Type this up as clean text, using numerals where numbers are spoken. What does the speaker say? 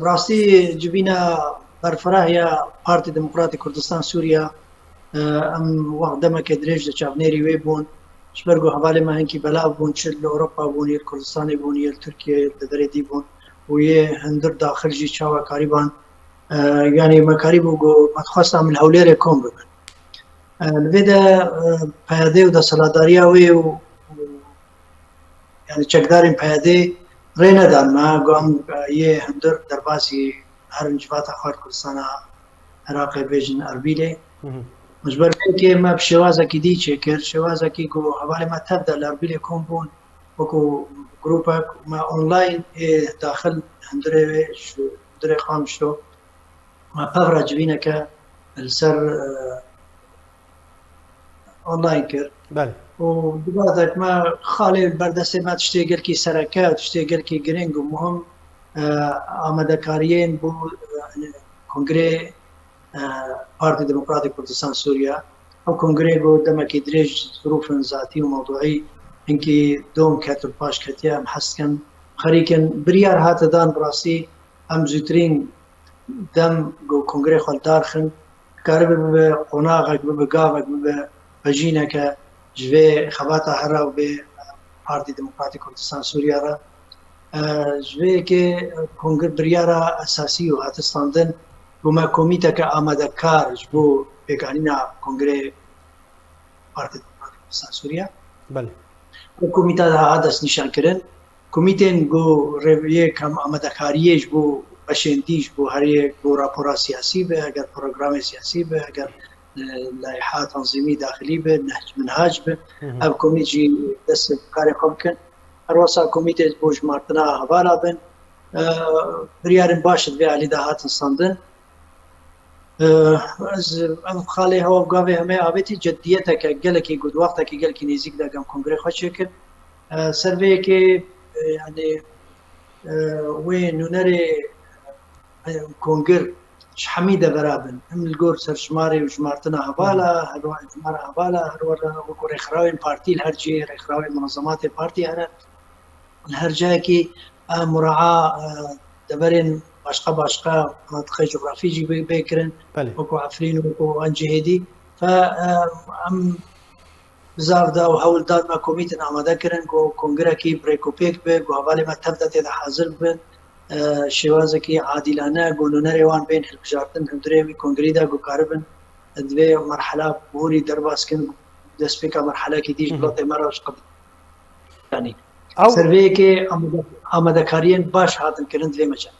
براستی جبینا برفراه یا پارتی دموکراتی کردستان سووریا ام وقت دمك دريج لشافنيري ويبون شبرقوا حوالي ما هنكي بلا بون شل اوروبا بون يل كردستان بون يل تركيا دريدي بون ويه هندر داخل جي شاوا قريبا يعني ما قريبو جو متخصص من هولير كوم بكن الفيدا بيادي ودا سلاداريا وي يعني چکدارین پیاده رينا دان ما قام يه هندر درباسي هرنجبات اخوات كردستان عراق بيجن اربيله مجبر که ما بشوازه کی دی چکر شوازه کی کو حواله ما تبدا الاربيله كومبون وكو جروبك ما اونلاين داخل هندره شو دري خامشو ما افرج بينك السر اونلاين كر بله ودبادك ما خالي بردسته ما تشتغل كي سركات تشتغل كي جرينج ومهم آمادكاريين بو كونغري بارتي ديمقراطيك كردستان سوريا او كونغري بو دمك دريج ظروف ذاتي وموضوعي انكي دوم كاتل باش كتيا محسكن خريكن بريار هات دان براسي ام زوترين دم جو كونغري خلدارخن كارب بقناغك بقاغك بجينك جوه خباتا هرا و به پارتی دموکراتیک کردستان سوریا را جوه که کنگر بریارا اساسی و هاتستاندن بما کمیته که آماده کار جبو بگانینا کنگر پارتی دموکراتیک کردستان سوریا بله و کمیته دا عادس نشان کرن کمیتین گو رویه کم آماده کاریه جبو بشندیش بو هریه بو راپورا سیاسی به اگر پروگرام سیاسی به اگر لائحه تنظيمي داخلي به نهج منهاج به او كوميتي دس كاري ممكن اروسا كوميتي بوج مارتنا حوالا بن بريار باشد به علي دهات صندن از ام خالي هو قاوي همه ابتي جديتك قالك قد وقتك قالك نيزيك دا قام كونغري خوشك سيرفي كي يعني وين نوري كونغر حميدة برابن هم الجور سرشماري وجمارتنا هبالا هروان جمارة هبالا هروان رخراوين بارتي الهرجي رخراوين منظمات البارتي أنا الهرجة كي مراعاة دبرين باشقا منطقة جغرافية بيكرن وكو عفرين وكو انجهدي فأم بزاف دا وهول دار ما كوميتن آماده كرن كو كونغرا كي بريكو بيك بي كو هبالي ما تبدا تيدا حاضر بن شوازکی عادلانه گلونه روان بین هلبجارتن هندره کنگری دا گوکاربن دوی مرحله بوری درباس کن دسپیکا مرحله کی دیج بلات مراش قبل یعنی سروی که آماده کارین باش هاتن کرن دوی مجال